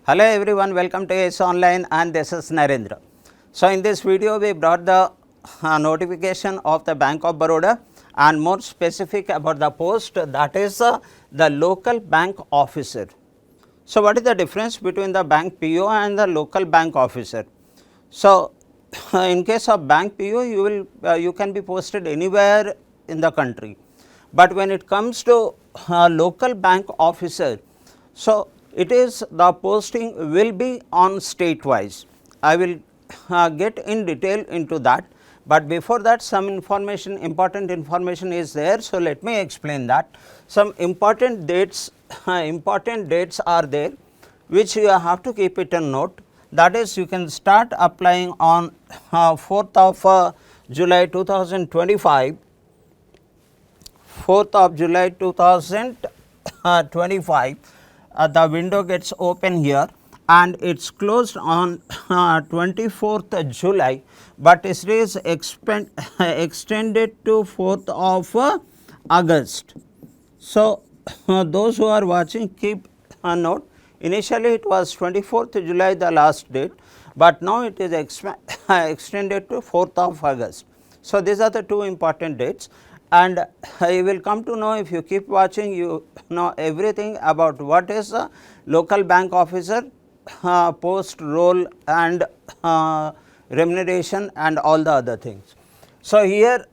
Hello everyone, welcome to ACE Online and this is Narendra. So, in this video we brought the notification of the Bank of Baroda and more specific about the post, that is the local bank officer. So, what is the difference between the bank PO and the local bank officer? So, in case of bank PO you can be posted anywhere in the country, but when it comes to local bank officer, so it is the posting will be on state wise. I will get in detail into that, but before that some information, important information is there. So, let me explain that. Some important dates are there which you have to keep it in note. That is, you can start applying on 4th of July 2025, 4th of July 2025. The window gets open here and it is closed on 24th July, but it is extended to 4th of August. So, those who are watching, keep a note. Initially it was 24th July the last date, but now it is extended to 4th of August. So, these are the two important dates, and you will come to know, if you keep watching, you know everything about what is a local bank officer, post, role and remuneration and all the other things. So, here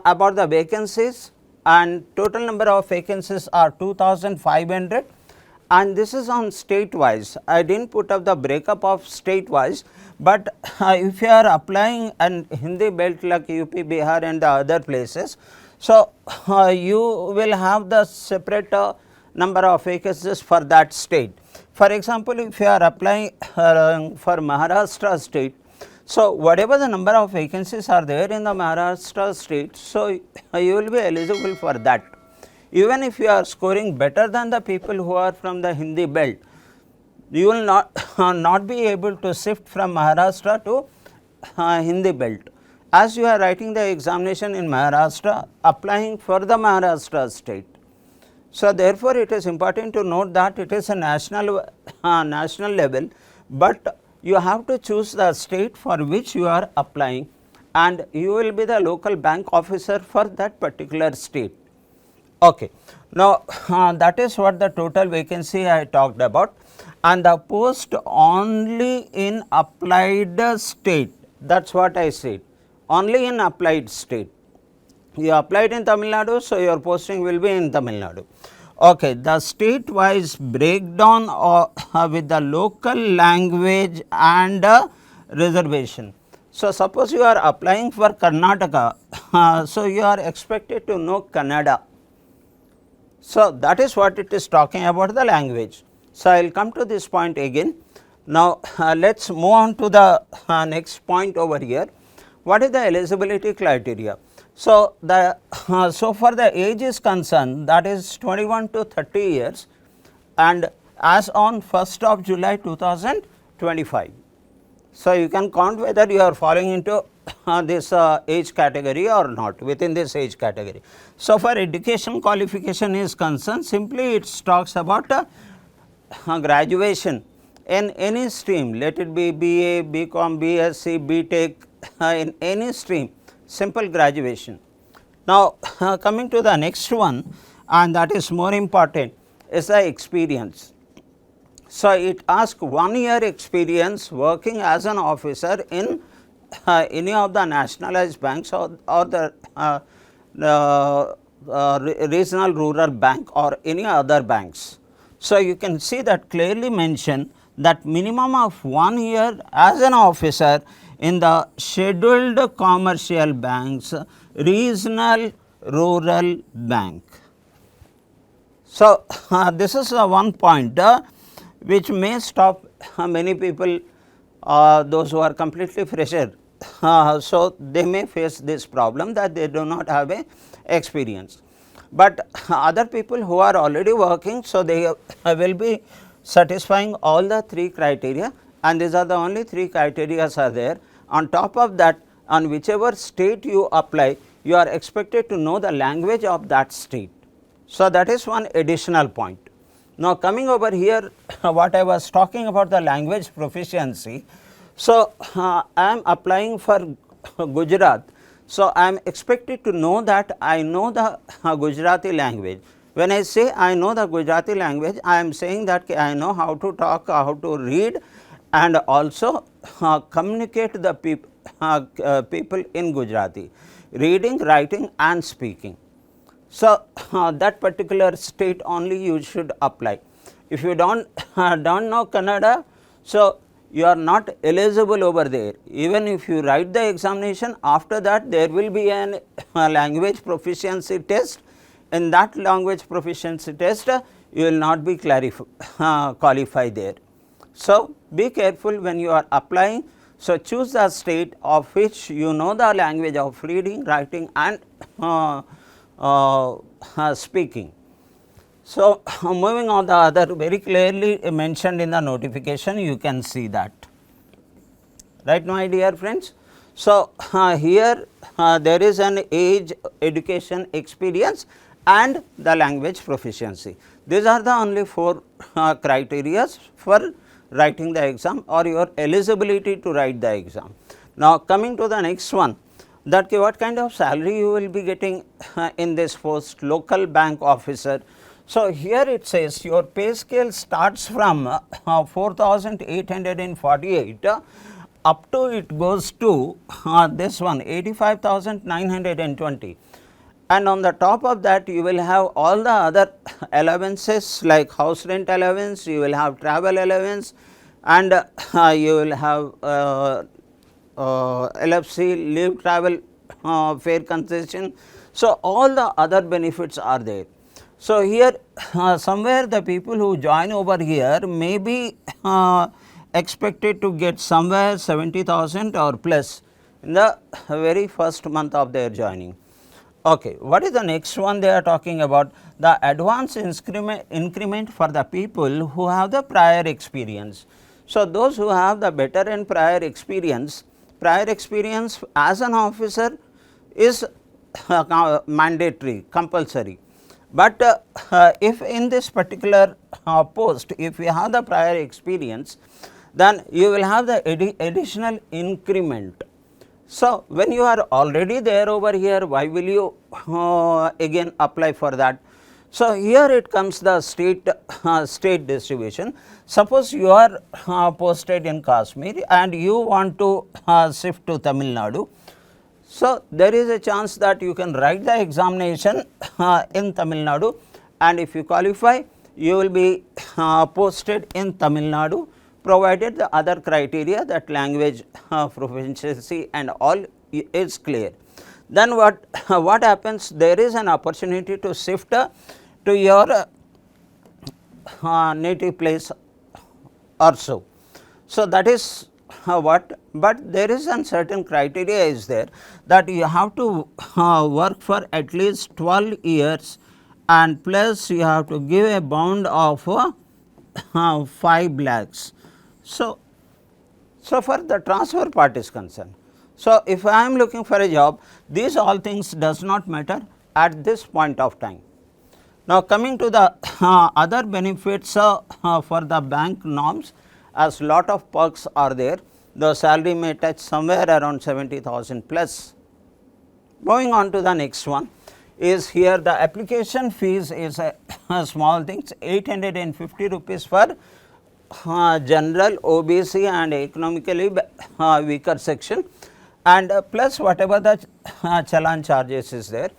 about the vacancies, and total number of vacancies are 2500, and this is on state wise. I did not put up the breakup of state wise, but if you are applying an Hindi belt like UP, Bihar and the other places, so you will have the separate number of vacancies for that state. For example, if you are applying for Maharashtra state, so whatever the number of vacancies are there in the Maharashtra state, so you will be eligible for that. Even if you are scoring better than the people who are from the Hindi belt, you will not be able to shift from Maharashtra to Hindi belt, as you are writing the examination in Maharashtra, applying for the Maharashtra state. So, therefore, it is important to note that it is a national level, but you have to choose the state for which you are applying, and you will be the local bank officer for that particular state. Okay. Now, that is what the total vacancy I talked about, and the post only in applied state, that is what I said, only in applied state. You applied in Tamil Nadu, so your posting will be in Tamil Nadu. Okay. The state wise breakdown with the local language and reservation. So, suppose you are applying for Karnataka, so you are expected to know Kannada. So, that is what it is talking about, the language. So, I will come to this point again. Now, let us move on to the next point over here. What is the eligibility criteria? So, so far the age is concerned, that is 21 to 30 years, and as on 1st of July 2025. So, you can count whether you are falling into this age category or not, within this age category. So, for education qualification is concerned, simply it talks about graduation in any stream, let it be BA, BCom, BSc, BTech, in any stream, simple graduation. Now, coming to the next one, and that is more important, is the experience. So, it asks 1 year experience working as an officer in any of the nationalized banks or the regional rural bank or any other banks. So, you can see that clearly mentioned that minimum of 1 year as an officer in the scheduled commercial banks, regional rural bank. So, this is one point which may stop many people, those who are completely fresher. So, they may face this problem that they do not have a experience, but other people who are already working, so they will be satisfying all the three criteria, and these are the only three criteria are there. On top of that, on whichever state you apply, you are expected to know the language of that state. So, that is one additional point. Now, coming over here, what I was talking about the language proficiency. So, I am applying for Gujarat. So, I am expected to know that I know the Gujarati language. When I say I know the Gujarati language, I am saying that I know how to talk, how to read, and also communicate the people in Gujarati, reading, writing and speaking. So, that particular state only you should apply. If you don't know Kannada, so you are not eligible over there. Even if you write the examination, after that there will be an language proficiency test. In that language proficiency test, you will not be qualified there. So, be careful when you are applying. So, choose the state of which you know the language of reading, writing and speaking. So, moving on, the other very clearly mentioned in the notification, you can see that, right, my dear friends. So, here there is an age, education, experience and the language proficiency. These are the only 4 criteria for writing the exam or your eligibility to write the exam. Now, coming to the next one, that what kind of salary you will be getting in this post, local bank officer. So, here it says your pay scale starts from 4,848 up to it goes to this one 85,920, and on the top of that you will have all the other allowances like house rent allowance, you will have travel allowance and you will have LFC, leave travel fare concession. So, all the other benefits are there. So, here somewhere the people who join over here may be expected to get somewhere 70,000 or plus in the very first month of their joining. Okay. What is the next one they are talking about? The advance increment for the people who have the prior experience. So, those who have the better and prior experience as an officer is mandatory, compulsory. But if in this particular post, if you have the prior experience, then you will have the additional increment. So, when you are already there over here, why will you again apply for that? So, here it comes the state distribution. Suppose you are posted in Kashmir and you want to shift to Tamil Nadu. So, there is a chance that you can write the examination in Tamil Nadu, and if you qualify you will be posted in Tamil Nadu, provided the other criteria, that language proficiency and all is clear. Then what happens, there is an opportunity to shift to your native place also. So, that is what, but there is a certain criteria is there, that you have to work for at least 12 years and plus you have to give a bond of 5 lakhs. So, for the transfer part is concerned. So, if I am looking for a job, these all things does not matter at this point of time. Now, coming to the other benefits for the bank norms, as lot of perks are there, the salary may touch somewhere around 70,000 plus. Moving on to the next one is here the application fees is a small thing, 850 rupees for general, OBC and economically weaker section, and plus whatever the challan charges is there.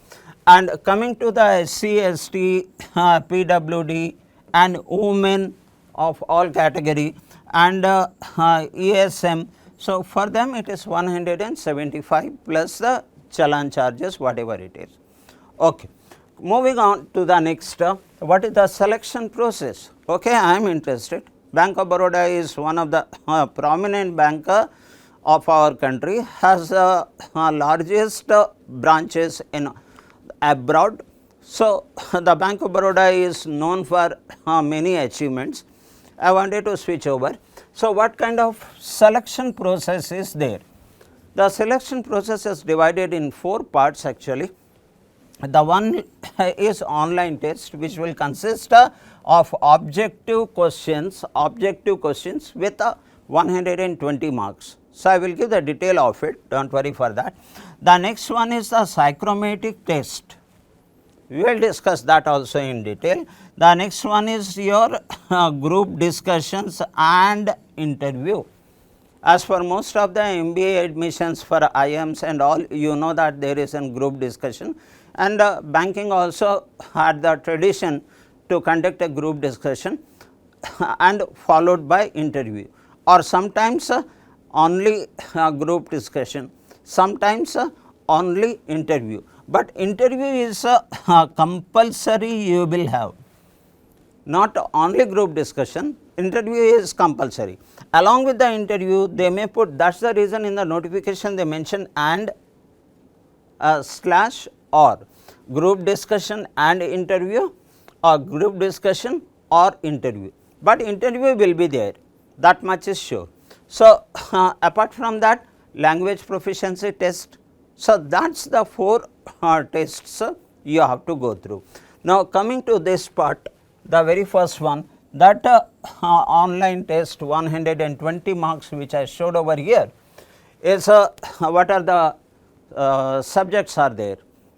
And coming to the SC, ST, PWD and women of all category and ESM. So, for them it is 175 plus the challan charges whatever it is. Okay. Moving on to the next, what is the selection process? Okay, I am interested. Bank of Baroda is one of the prominent banker of our country, has largest branches in abroad. So, the Bank of Baroda is known for many achievements. I wanted to switch over. So, what kind of selection process is there? The selection process is divided in 4 parts actually. The one is online test, which will consist of objective questions with 120 marks. So, I will give the detail of it, do not worry for that. The next one is the psychrometric test. We will discuss that also in detail. The next one is your group discussions and interview. As for most of the MBA admissions for IIMs and all, you know that there is a group discussion, and banking also had the tradition to conduct a group discussion and followed by interview, or sometimes only group discussion, sometimes only interview, but interview is compulsory you will have, not only group discussion, interview is compulsory. Along with the interview they may put, that is the reason in the notification they mention and slash or group discussion and interview or group discussion or interview, but interview will be there, that much is sure. So, apart from that, language proficiency test. So, that is the 4 tests you have to go through. Now, coming to this part, the very first one, that online test 120 marks which I showed over here is what are the subjects are there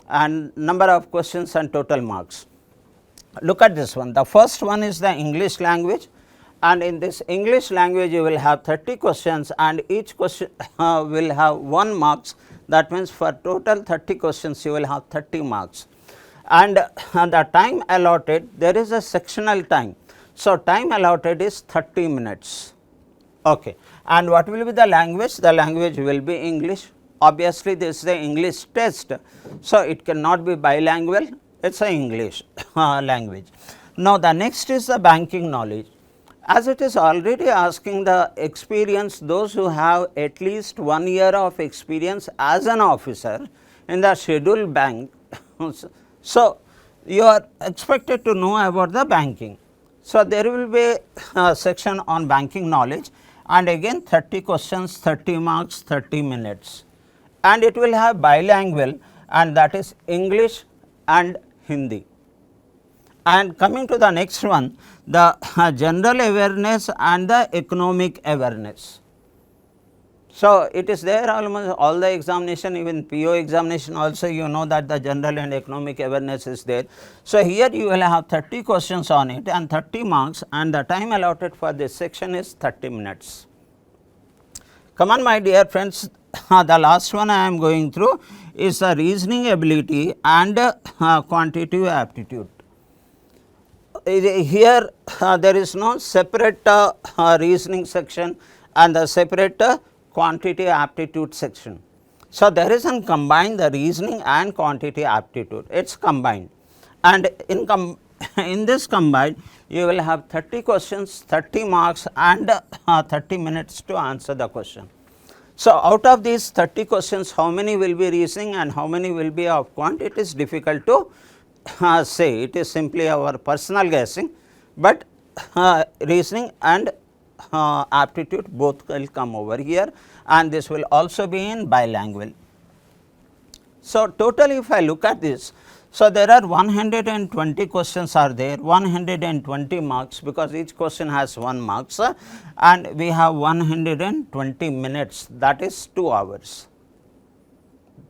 and number of questions and total marks. Look at this one. The first one is the English language, and in this English language you will have 30 questions and each question will have 1 marks. That means, for total 30 questions you will have 30 marks, and the time allotted, there is a sectional time. So, time allotted is 30 minutes. Okay. And what will be the language? The language will be English. Obviously, this is the English test. So, it cannot be bilingual, it is a English language. Now, the next is the banking knowledge. As it is already asking the experience, those who have at least 1 year of experience as an officer in the scheduled bank. So, you are expected to know about the banking. So, there will be a section on banking knowledge, and again 30 questions, 30 marks, 30 minutes, and it will have bilingual, and that is English and Hindi. And coming to the next one, the general awareness and the economic awareness. So, it is there almost all the examination, even PO examination also, you know that the general and economic awareness is there. So, here you will have 30 questions on it and 30 marks, and the time allotted for this section is 30 minutes. Come on my dear friends, the last one I am going through is the reasoning ability and quantitative aptitude. Here there is no separate reasoning section and the separate quantitative aptitude section. So, there is a combined the reasoning and quantitative aptitude, it is combined, and in this combined you will have 30 questions, 30 marks and 30 minutes to answer the question. So, out of these 30 questions, how many will be reasoning and how many will be of quant, it is difficult to say, it is simply our personal guessing, but reasoning and aptitude both will come over here, and this will also be in bilingual. So, total if I look at this, so there are 120 questions are there, 120 marks, because each question has 1 marks, and we have 120 minutes, that is 2 hours.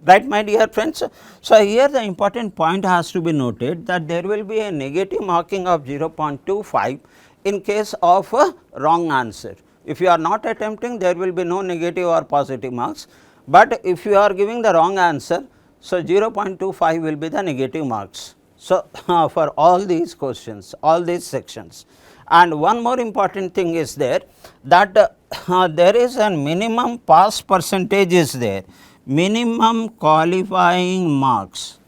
Right, my dear friends. So, here the important point has to be noted that there will be a negative marking of 0.25 in case of a wrong answer. If you are not attempting, there will be no negative or positive marks, but if you are giving the wrong answer, so 0.25 will be the negative marks. So, for all these questions, all these sections. And one more important thing is there, that there is a minimum pass percentage is there, minimum qualifying marks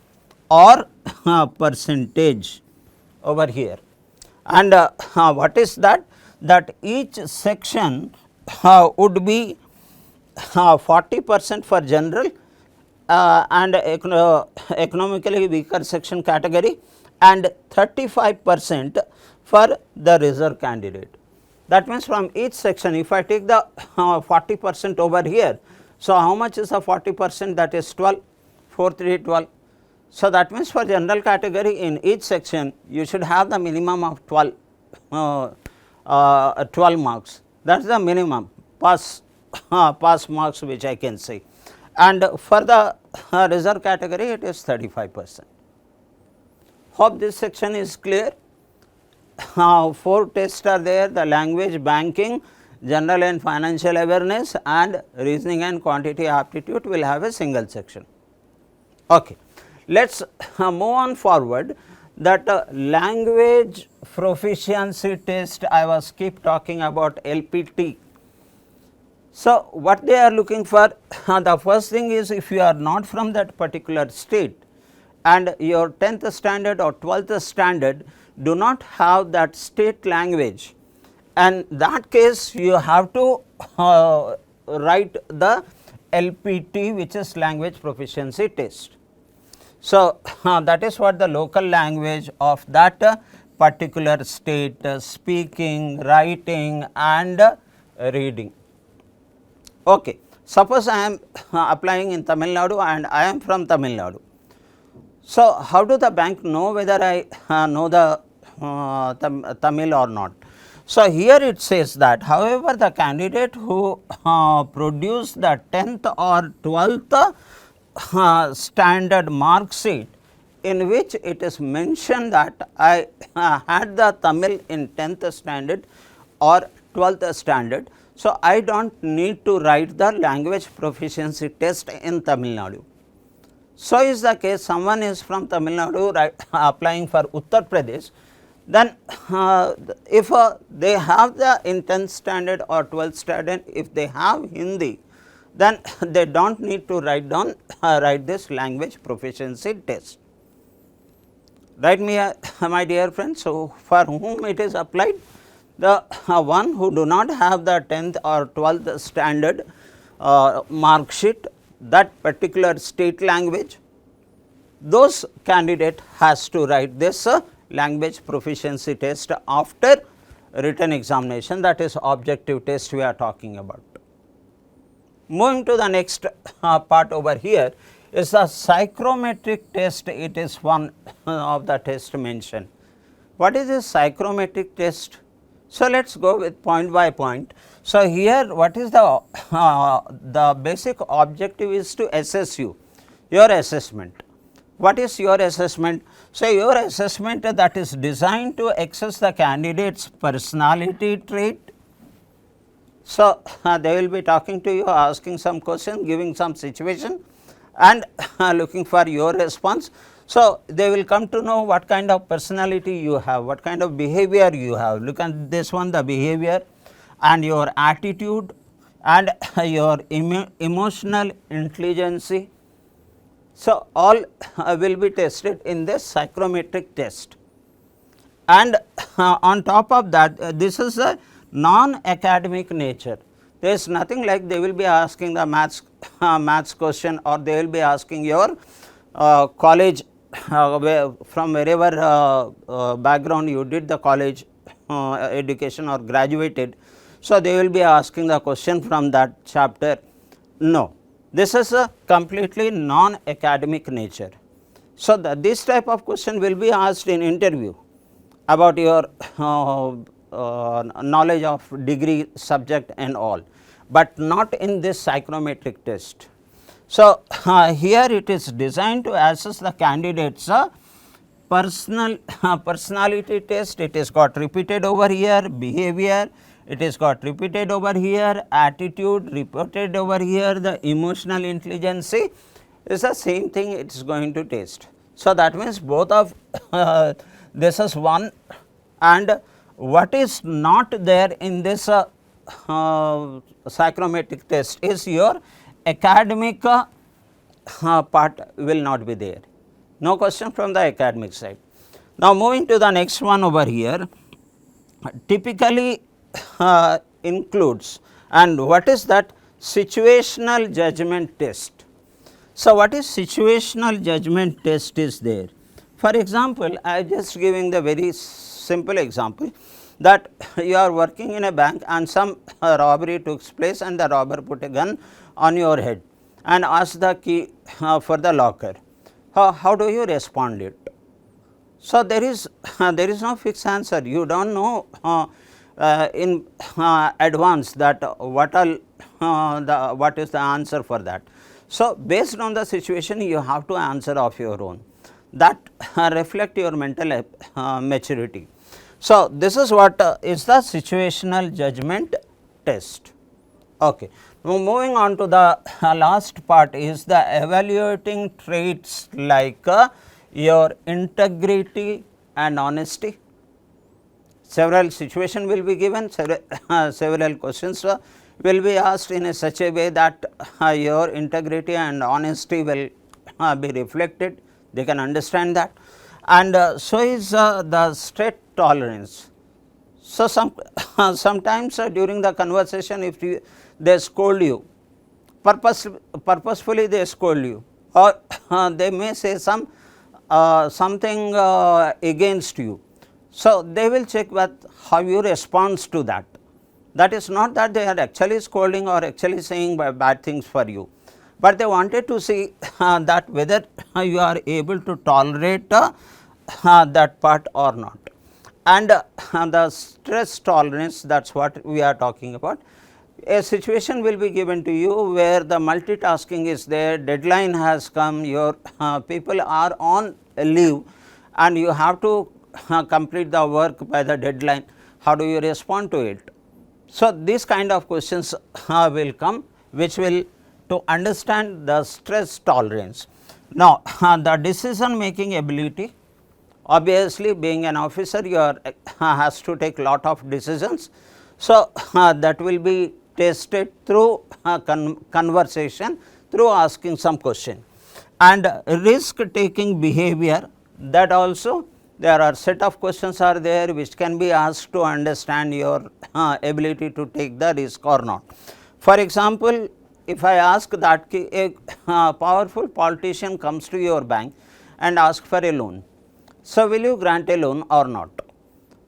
or percentage over here. And what is that? That each section would be 40% for general and economically weaker section category, and 35% for the reserve candidate. That means, from each section, if I take the 40% over here, so how much is the 40%? That is 12, 4, 3, 12. So, that means for general category in each section you should have the minimum of 12 marks, that is the minimum pass pass marks which I can say, and for the reserve category it is 35%. Hope this section is clear. 4 tests are there: the language, banking, general and financial awareness, and reasoning and quantity aptitude will have a single section. Okay. Let us move on forward. That language proficiency test, I was keep talking about LPT. So, what they are looking for, the first thing is, if you are not from that particular state and your 10th standard or 12th standard do not have that state language, and that case you have to write the LPT, which is language proficiency test. So, that is what the local language of that particular state, speaking, writing and reading. Okay. Suppose I am applying in Tamil Nadu and I am from Tamil Nadu. So, how do the bank know whether I know the Tamil or not? So, here it says that however, the candidate who produced the 10th or 12th standard mark sheet, in which it is mentioned that I had the Tamil in 10th standard or 12th standard. So, I do not need to write the language proficiency test in Tamil Nadu. So, is the case someone is from Tamil Nadu applying for Uttar Pradesh, then if they have the in 10th standard or 12th standard, if they have Hindi, then they do not need to write this language proficiency test. Right, my dear friends. So, for whom it is applied? The one who do not have the 10th or 12th standard mark sheet, that particular state language, those candidate has to write this language proficiency test after written examination, that is objective test we are talking about. Moving to the next part over here is the psychrometric test. It is one of the test mentioned. What is this psychrometric test? So, let us go with point by point. So, here what is the basic objective is to assess you, your assessment. What is your assessment? So, your assessment that is designed to assess the candidate's personality trait. So, they will be talking to you, asking some question, giving some situation and looking for your response. So, they will come to know what kind of personality you have, what kind of behavior you have. Look at this one, the behavior and your attitude and your emotional intelligence. So, all will be tested in this psychrometric test. And on top of that, this is a non-academic nature. There is nothing like they will be asking the maths question, or they will be asking your college from wherever background you did the college education or graduated. So, they will be asking the question from that chapter. No, this is a completely non-academic nature. So, this type of question will be asked in interview about your knowledge of degree, subject and all, but not in this psychrometric test. So, here it is designed to assess the candidate's personality test. It is got repeated over here, behavior, it is got repeated over here, attitude repeated over here, the emotional intelligence is the same thing it is going to test. So, that means both of this is one, and what is not there in this psychrometric test is your academic part will not be there. No question from the academic side. Now, moving to the next one over here, typically includes, and what is that? Situational judgment test. So, what is situational judgment test is there? For example, I am just giving the very simple example that you are working in a bank and some robbery took place and the robber put a gun on your head and asked the key for the locker. how do you respond it? So, there is there is no fixed answer. You do not know in advance that what is the answer for that. So, based on the situation you have to answer of your own, that reflect your mental maturity. So, this is what is the situational judgment test. Okay. Now, moving on to the last part is the evaluating traits like your integrity and honesty. Several situations will be given, several questions will be asked in a such a way that your integrity and honesty will be reflected, they can understand that. And so is the stress tolerance. So, sometimes during the conversation if they scold you, purposefully they scold you, or they may say something against you. So, they will check what how you respond to that. That is not that they are actually scolding or actually saying bad things for you, but they wanted to see that whether you are able to tolerate that part or not. And the stress tolerance, that is what we are talking about. A situation will be given to you where the multitasking is there, deadline has come, your people are on leave and you have to complete the work by the deadline. How do you respond to it? So, these kind of questions will come, which will to understand the stress tolerance. Now, the decision making ability. Obviously, being an officer, you are has to take lot of decisions. So, that will be tested through conversation, through asking some question. And risk taking behavior, that also there are set of questions are there which can be asked to understand your ability to take the risk or not. For example, if I ask that a powerful politician comes to your bank and ask for a loan, so will you grant a loan or not?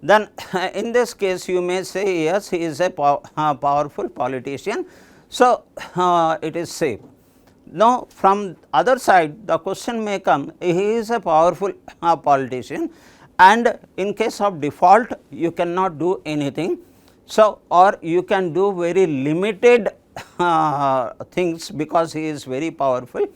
Then in this case you may say yes, he is a powerful politician, so it is safe. Now, from other side the question may come, he is a powerful politician and in case of default you cannot do anything. So, or you can do very limited things because he is very powerful.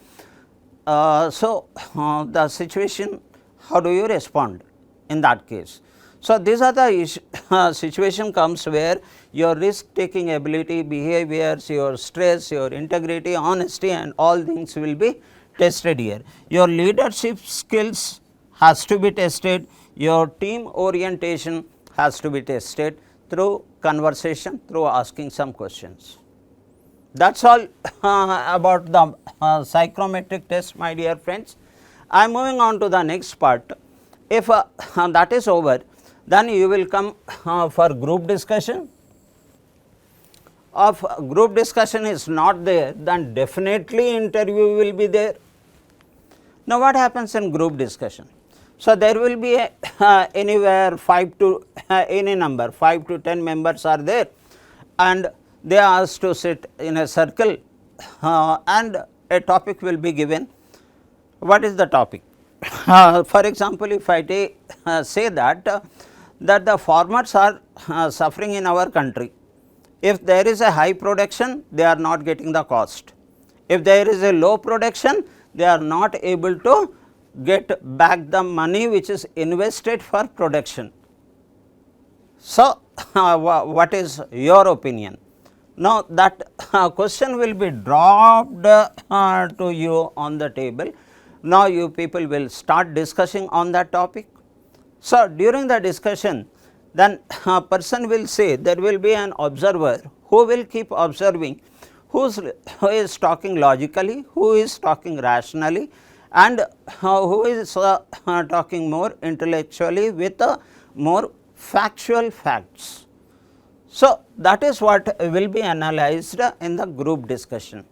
So, the situation, how do you respond in that case? So, these are the situation comes where your risk taking ability, behaviors, your stress, your integrity, honesty and all things will be tested here. Your leadership skills has to be tested, your team orientation has to be tested through conversation, through asking some questions. That is all about the psychometric test, my dear friends. I am moving on to the next part. If that is over, then you will come for group discussion. If group discussion is not there, then definitely interview will be there. Now, what happens in group discussion? So, there will be anywhere 5 to any number 5 to 10 members are there and they are asked to sit in a circle and a topic will be given. What is the topic? For example, if I say that the farmers are suffering in our country. If there is a high production, they are not getting the cost. If there is a low production, they are not able to get back the money which is invested for production. So, what is your opinion? Now, that question will be dropped to you on the table. Now, you people will start discussing on that topic. So, during the discussion, then a person will say, there will be an observer who will keep observing who is talking logically, who is talking rationally and who is talking more intellectually with more factual facts. So, that is what will be analyzed in the group discussion.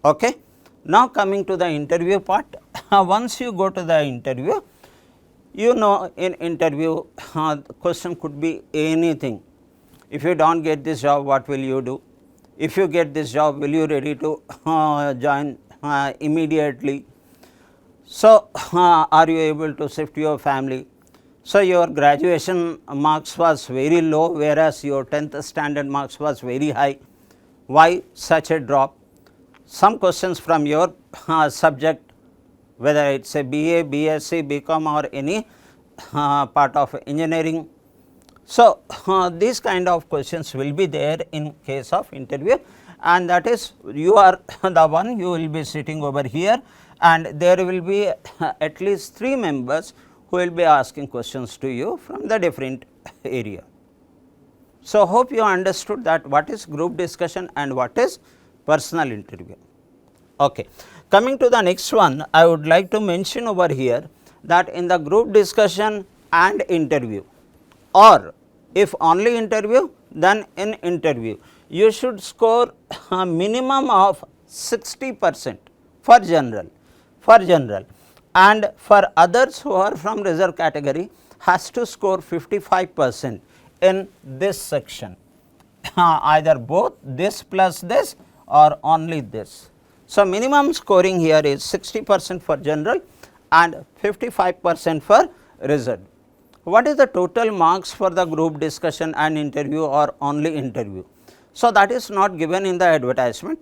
Okay. Now, coming to the interview part, once you go to the interview, you know in interview question could be anything. If you do not get this job, what will you do? If you get this job, will you ready to join immediately? So, are you able to shift your family? So, your graduation marks was very low, whereas your 10th standard marks was very high. Why such a drop? Some questions from your subject, whether it is a BA, BSc, BCom or any part of engineering. So, these kind of questions will be there in case of interview, and that is you are the one, you will be sitting over here, and there will be at least 3 members who will be asking questions to you from the different area. So, hope you understood that what is group discussion and what is personal interview. Okay. Coming to the next one, I would like to mention over here that in the group discussion and interview, or if only interview, then in interview you should score a minimum of 60% for general, and for others who are from reserve category has to score 55% in this section, either both this plus this or only this. So, minimum scoring here is 60% for general and 55% for reserved. What is the total marks for the group discussion and interview or only interview? So, that is not given in the advertisement,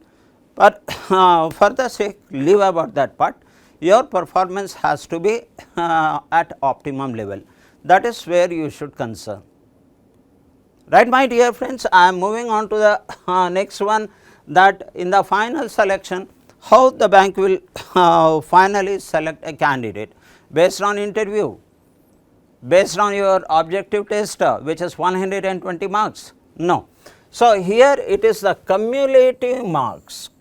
but for the sake leave about that part, your performance has to be at optimum level, that is where you should concern. Right, my dear friends, I am moving on to the next one, that in the final selection, how the bank will finally select a candidate based on interview, based on your objective test, which is 120 marks. No. So, here it is the cumulative marks.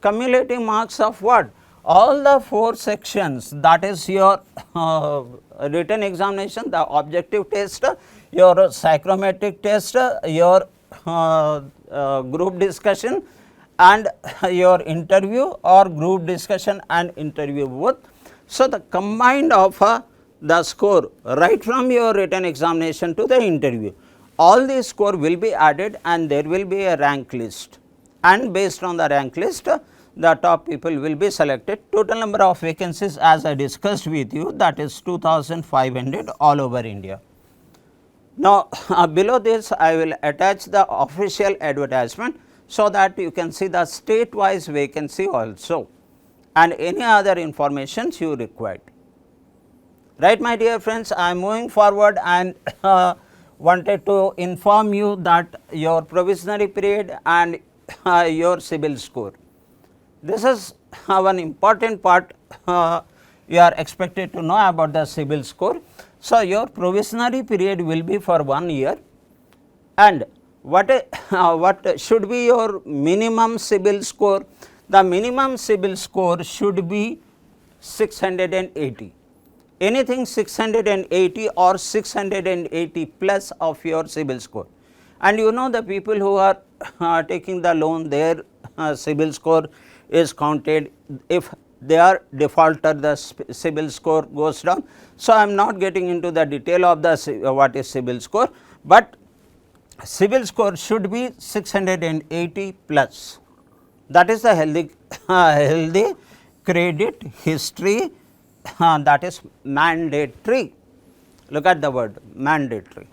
Cumulative marks of what? All the 4 sections, that is your written examination, the objective test, your psychometric test, your group discussion and your interview, or group discussion and interview both. So, the combined of the score right from your written examination to the interview, all these score will be added and there will be a rank list, and based on the rank list the top people will be selected. Total number of vacancies, as I discussed with you, that is 2500 all over India. Now, below this I will attach the official advertisement, so that you can see the state wise vacancy also and any other information you required. Right, my dear friends, I am moving forward and wanted to inform you that your provisionary period and your CIBIL score. This is one important part you are expected to know about the CIBIL score. So, your provisionary period will be for 1 year, and what should be your minimum CIBIL score? The minimum CIBIL score should be 680. Anything 680 or 680 plus of your CIBIL score, and you know the people who are taking the loan, their CIBIL score is counted. If they are defaulter, the CIBIL score goes down. So, I am not getting into the detail of the what is CIBIL score, but CIBIL score should be 680 plus. That is the healthy credit history, that is mandatory. Look at the word mandatory.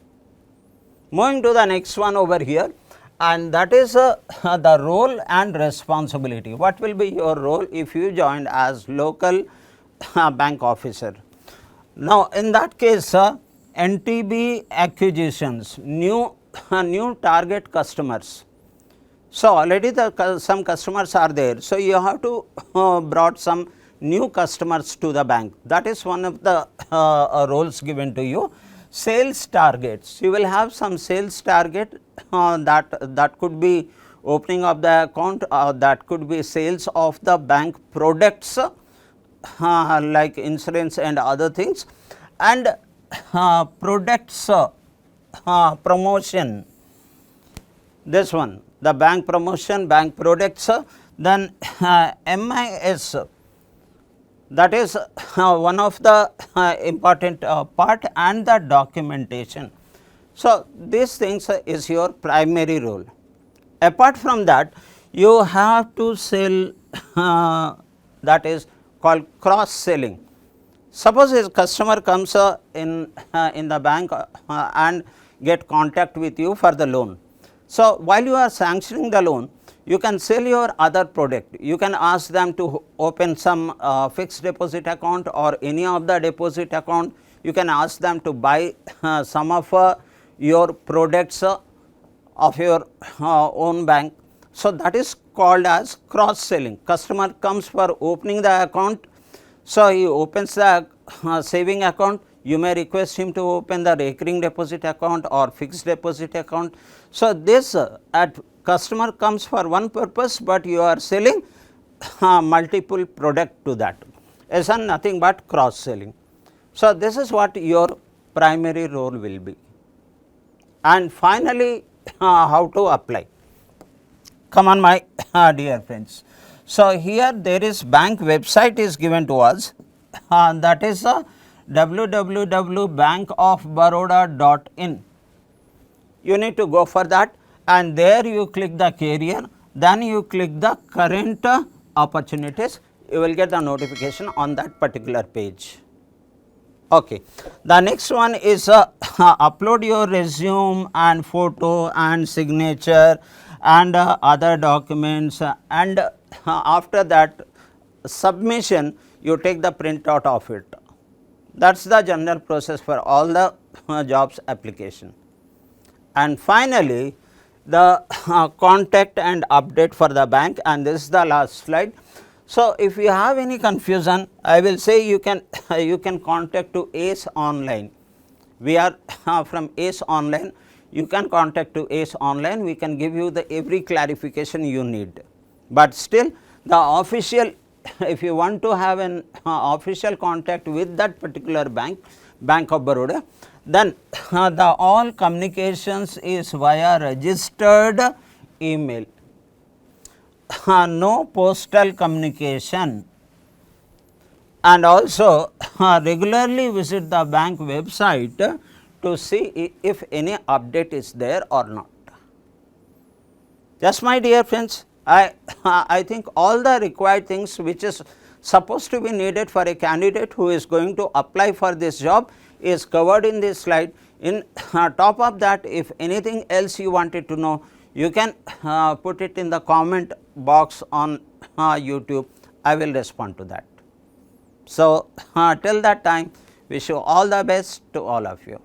Moving to the next one over here, and that is the role and responsibility. What will be your role if you joined as local bank officer? Now, in that case, NTB acquisitions, new target customers. So, already some customers are there. So, you have to brought some new customers to the bank. That is one of the roles given to you. Sales targets, you will have some sales target, that could be opening of the account, that could be sales of the bank products like insurance and other things, and products promotion, this one, the bank promotion, bank products, then MIS, that is one of the important part, and the documentation. So, these things is your primary role. Apart from that, you have to sell that is called cross selling. Suppose a customer comes in the bank and get contact with you for the loan. So, while you are sanctioning the loan, you can sell your other product. You can ask them to open some fixed deposit account or any of the deposit account. You can ask them to buy some of your products of your own bank. So, that is called as cross selling. Customer comes for opening the account. So, he opens the saving account. You may request him to open the recurring deposit account or fixed deposit account. So, this at customer comes for one purpose, but you are selling multiple product to that. Is nothing but cross selling. So, this is what your primary role will be. And finally, how to apply. Come on my dear friends. So, here there is bank website is given to us, that is www.bankofbaroda.in. You need to go for that, and there you click the career, then you click the current opportunities. You will get the notification on that particular page. Okay. The next one is upload your resume and photo and signature and other documents, and after that submission you take the printout of it. That is the general process for all the jobs application. And finally, the contact and update for the bank, and this is the last slide. So, if you have any confusion, I will say you can contact to ACE Online. We are from ACE Online. You can contact to ACE Online. We can give you the every clarification you need. But still, the official, if you want to have an official contact with that particular bank, Bank of Baroda, then the all communications is via registered email. No postal communication, and also regularly visit the bank website to see if any update is there or not. Yes, my dear friends, I think all the required things which is supposed to be needed for a candidate who is going to apply for this job is covered in this slide. In top of that, if anything else you wanted to know, you can put it in the comment box on YouTube. I will respond to that. So, till that time, wish you all the best to all of you.